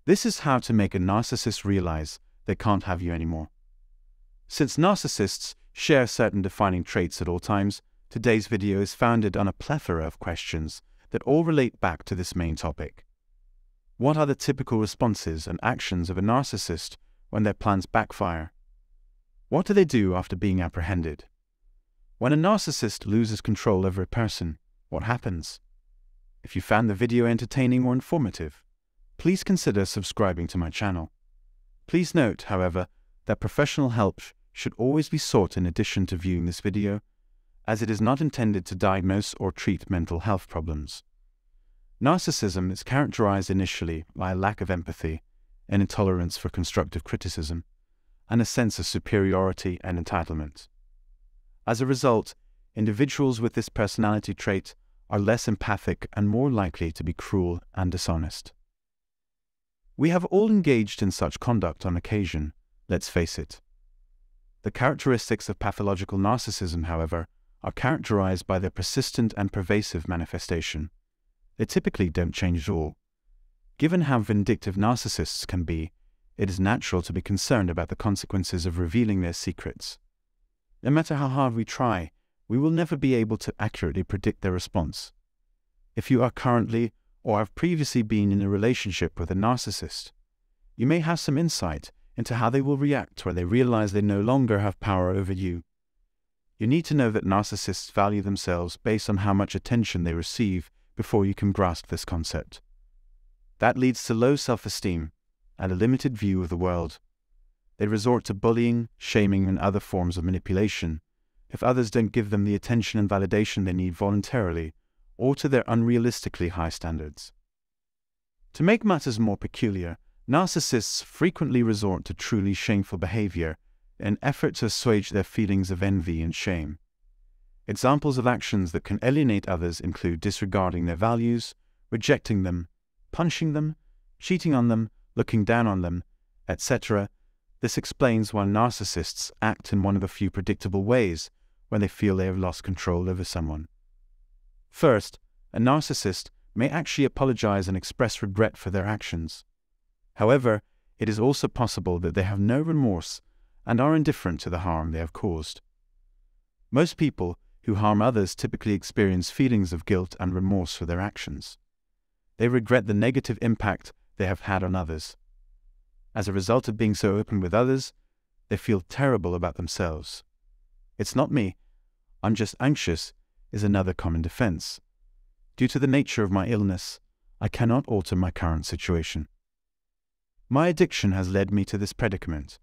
This is how to make a narcissist realize they can't have you anymore. Since narcissists share certain defining traits at all times, today's video is founded on a plethora of questions that all relate back to this main topic. What are the typical responses and actions of a narcissist when their plans backfire? What do they do after being apprehended? When a narcissist loses control over a person, what happens? If you found the video entertaining or informative, please consider subscribing to my channel. Please note, however, that professional help should always be sought in addition to viewing this video, as it is not intended to diagnose or treat mental health problems. Narcissism is characterized initially by a lack of empathy, an intolerance for constructive criticism, and a sense of superiority and entitlement. As a result, individuals with this personality trait are less empathic and more likely to be cruel and dishonest. We have all engaged in such conduct on occasion, let's face it. The characteristics of pathological narcissism, however, are characterized by their persistent and pervasive manifestation. They typically don't change at all. Given how vindictive narcissists can be, it is natural to be concerned about the consequences of revealing their secrets. No matter how hard we try, we will never be able to accurately predict their response. If you are currently or have previously been in a relationship with a narcissist, you may have some insight into how they will react when they realize they no longer have power over you. You need to know that narcissists value themselves based on how much attention they receive before you can grasp this concept. That leads to low self-esteem and a limited view of the world. They resort to bullying, shaming, and other forms of manipulation if others don't give them the attention and validation they need voluntarily or to their unrealistically high standards. To make matters more peculiar, narcissists frequently resort to truly shameful behavior in an effort to assuage their feelings of envy and shame. Examples of actions that can alienate others include disregarding their values, rejecting them, punishing them, cheating on them, looking down on them, etc. This explains why narcissists act in one of a few predictable ways when they feel they have lost control over someone. First, a narcissist may actually apologize and express regret for their actions. However, it is also possible that they have no remorse and are indifferent to the harm they have caused. Most people who harm others typically experience feelings of guilt and remorse for their actions. They regret the negative impact they have had on others. As a result of being so open with others, they feel terrible about themselves. "It's not me, I'm just anxious," is another common defense. "Due to the nature of my illness, I cannot alter my current situation. My addiction has led me to this predicament,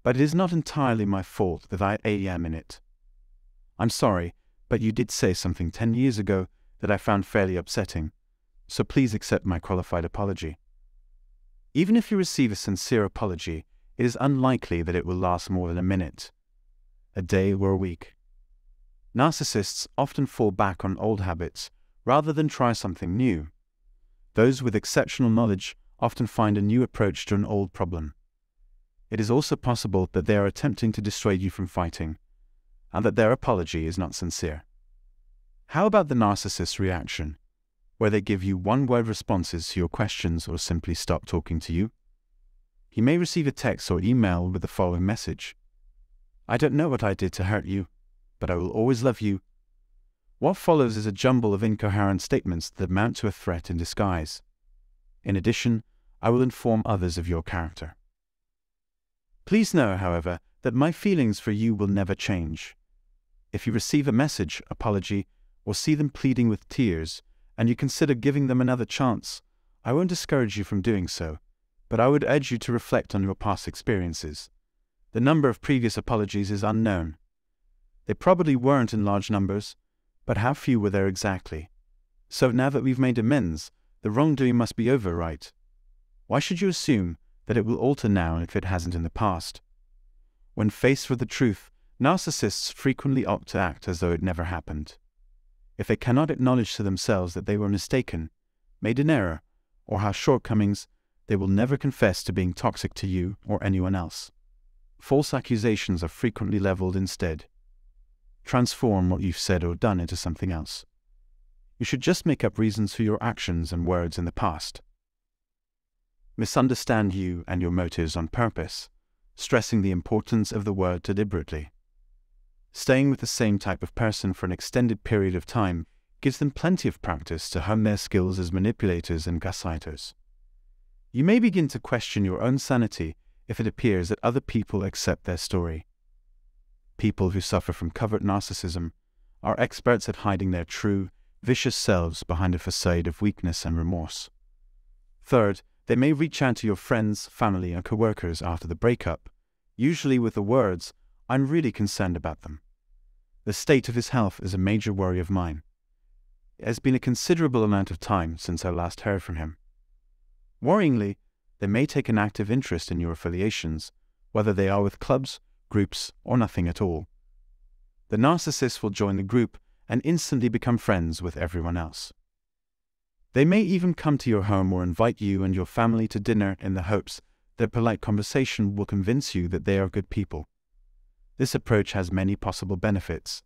but it is not entirely my fault that I am in it. I'm sorry, but you did say something 10 years ago that I found fairly upsetting, so please accept my qualified apology." Even if you receive a sincere apology, it is unlikely that it will last more than a minute, a day, or a week. Narcissists often fall back on old habits rather than try something new. Those with exceptional knowledge often find a new approach to an old problem. It is also possible that they are attempting to dissuade you from fighting, and that their apology is not sincere. How about the narcissist's reaction, where they give you one-word responses to your questions or simply stop talking to you? You may receive a text or email with the following message: "I don't know what I did to hurt you, but I will always love you." What follows is a jumble of incoherent statements that amount to a threat in disguise. In addition, I will inform others of your character. Please know, however, that my feelings for you will never change. If you receive a message, apology, or see them pleading with tears, and you consider giving them another chance, I won't discourage you from doing so, but I would urge you to reflect on your past experiences. The number of previous apologies is unknown. They probably weren't in large numbers, but how few were there exactly? So now that we've made amends, the wrongdoing must be over, right? Why should you assume that it will alter now if it hasn't in the past? When faced with the truth, narcissists frequently opt to act as though it never happened. If they cannot acknowledge to themselves that they were mistaken, made an error, or have shortcomings, they will never confess to being toxic to you or anyone else. False accusations are frequently leveled instead. Transform what you've said or done into something else. You should just make up reasons for your actions and words in the past. misunderstand you and your motives on purpose, stressing the importance of the word deliberately. Staying with the same type of person for an extended period of time gives them plenty of practice to hone their skills as manipulators and gaslighters. You may begin to question your own sanity if it appears that other people accept their story. People who suffer from covert narcissism are experts at hiding their true, vicious selves behind a facade of weakness and remorse. Third, they may reach out to your friends, family, and coworkers after the breakup, usually with the words, "I'm really concerned about them. The state of his health is a major worry of mine. It has been a considerable amount of time since I last heard from him." Worryingly, they may take an active interest in your affiliations, whether they are with clubs, groups, or nothing at all. The narcissist will join the group and instantly become friends with everyone else. They may even come to your home or invite you and your family to dinner in the hopes that polite conversation will convince you that they are good people. This approach has many possible benefits.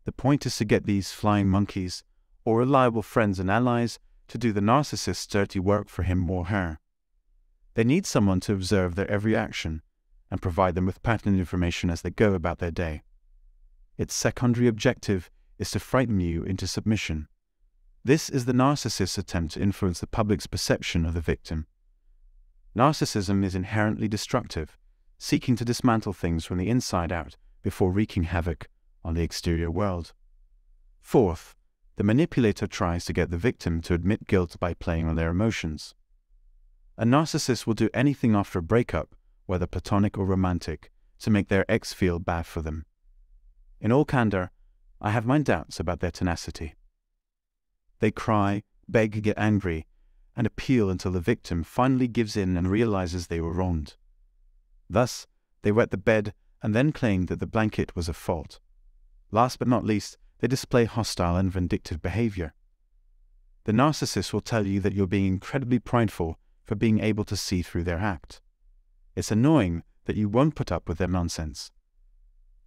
The point is to get these flying monkeys, or reliable friends and allies, to do the narcissist's dirty work for him or her. They need someone to observe their every action and provide them with pertinent information as they go about their day. Its secondary objective is to frighten you into submission. This is the narcissist's attempt to influence the public's perception of the victim. Narcissism is inherently destructive, seeking to dismantle things from the inside out before wreaking havoc on the exterior world. Fourth, the manipulator tries to get the victim to admit guilt by playing on their emotions. A narcissist will do anything after a breakup, whether platonic or romantic, to make their ex feel bad for them. In all candor, I have my doubts about their tenacity. They cry, beg, get angry, and appeal until the victim finally gives in and realizes they were wronged. Thus, they wet the bed and then claim that the blanket was at fault. Last but not least, they display hostile and vindictive behavior. The narcissist will tell you that you're being incredibly prideful for being able to see through their act. It's annoying that you won't put up with their nonsense.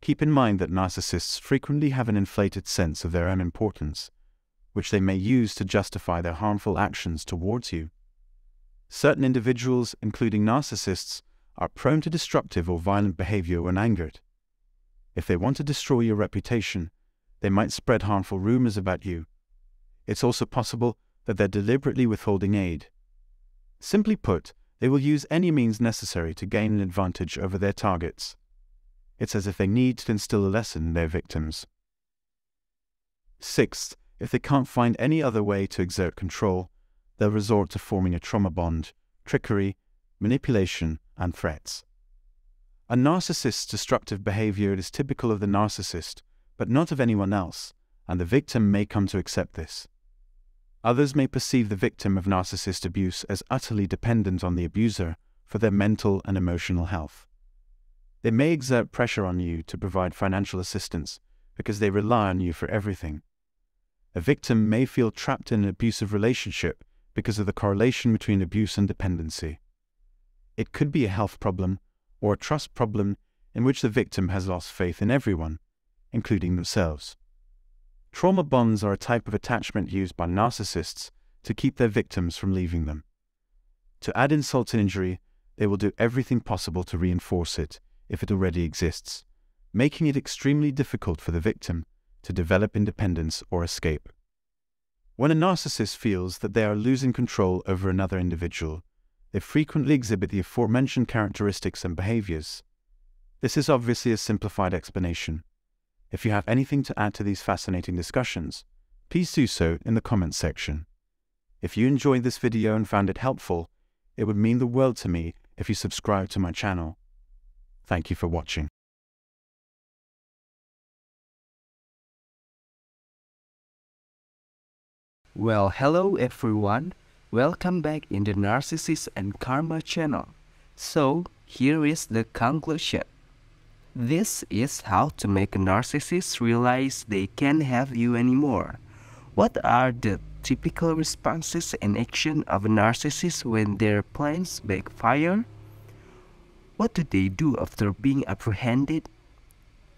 Keep in mind that narcissists frequently have an inflated sense of their own importance, which they may use to justify their harmful actions towards you. Certain individuals, including narcissists, are prone to destructive or violent behavior when angered. If they want to destroy your reputation, they might spread harmful rumors about you. It's also possible that they're deliberately withholding aid. Simply put, they will use any means necessary to gain an advantage over their targets. It's as if they need to instill a lesson in their victims. Sixth, if they can't find any other way to exert control, they'll resort to forming a trauma bond, trickery, manipulation, and threats. A narcissist's destructive behavior is typical of the narcissist, but not of anyone else, and the victim may come to accept this. Others may perceive the victim of narcissist abuse as utterly dependent on the abuser for their mental and emotional health. They may exert pressure on you to provide financial assistance because they rely on you for everything. A victim may feel trapped in an abusive relationship because of the correlation between abuse and dependency. It could be a health problem or a trust problem in which the victim has lost faith in everyone, including themselves. Trauma bonds are a type of attachment used by narcissists to keep their victims from leaving them. To add insult to injury, they will do everything possible to reinforce it if it already exists, making it extremely difficult for the victim to develop independence or escape. When a narcissist feels that they are losing control over another individual, they frequently exhibit the aforementioned characteristics and behaviors. This is obviously a simplified explanation. If you have anything to add to these fascinating discussions, please do so in the comments section. If you enjoyed this video and found it helpful, it would mean the world to me if you subscribe to my channel. Thank you for watching. Well, hello everyone. Welcome back in the Narcissist and Karma channel. So, here is the conclusion. This is how to make a narcissist realize they can't have you anymore. What are the typical responses and action of a narcissist when their plans backfire? What do they do after being apprehended?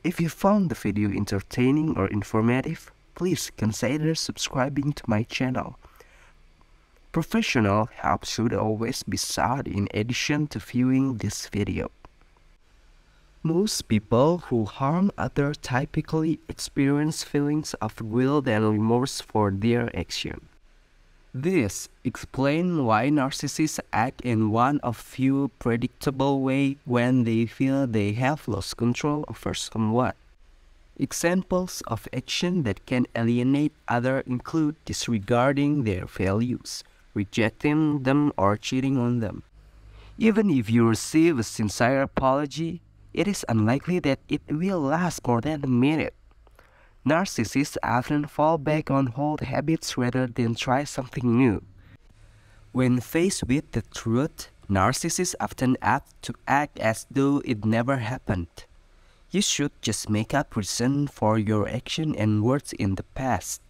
If you found the video entertaining or informative, please consider subscribing to my channel. Professional help should always be sought in addition to viewing this video. Most people who harm others typically experience feelings of guilt and remorse for their action. This explains why narcissists act in one of few predictable ways when they feel they have lost control over someone. Examples of action that can alienate others include disregarding their values, rejecting them, or cheating on them. Even if you receive a sincere apology, it is unlikely that it will last more than a minute. Narcissists often fall back on old habits rather than try something new. When faced with the truth, narcissists often opt to act as though it never happened. You should just make up reason for your action and words in the past.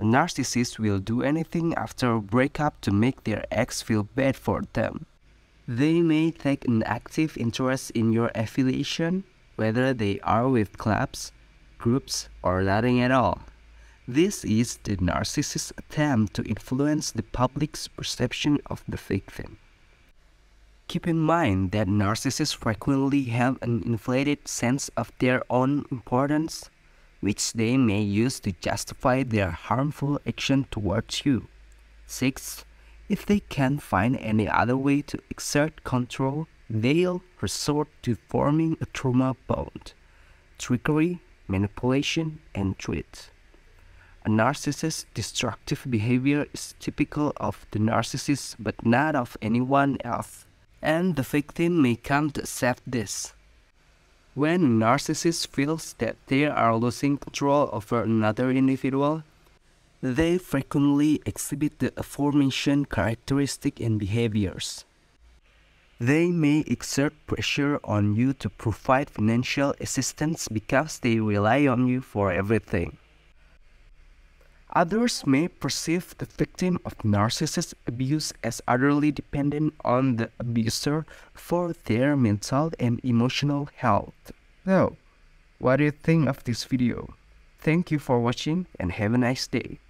A narcissist will do anything after a breakup to make their ex feel bad for them. They may take an active interest in your affiliation, whether they are with clubs, groups, or nothing at all. This is the narcissist's attempt to influence the public's perception of the victim. Keep in mind that narcissists frequently have an inflated sense of their own importance, which they may use to justify their harmful action towards you. 6. If they can't find any other way to exert control, they'll resort to forming a trauma bond, trickery, manipulation, and threat. A narcissist's destructive behavior is typical of the narcissist but not of anyone else, and the victim may come to accept this. When a narcissist feels that they are losing control over another individual, they frequently exhibit the aforementioned characteristics and behaviors. They may exert pressure on you to provide financial assistance because they rely on you for everything. Others may perceive the victim of narcissist abuse as utterly dependent on the abuser for their mental and emotional health. So, what do you think of this video? Thank you for watching and have a nice day.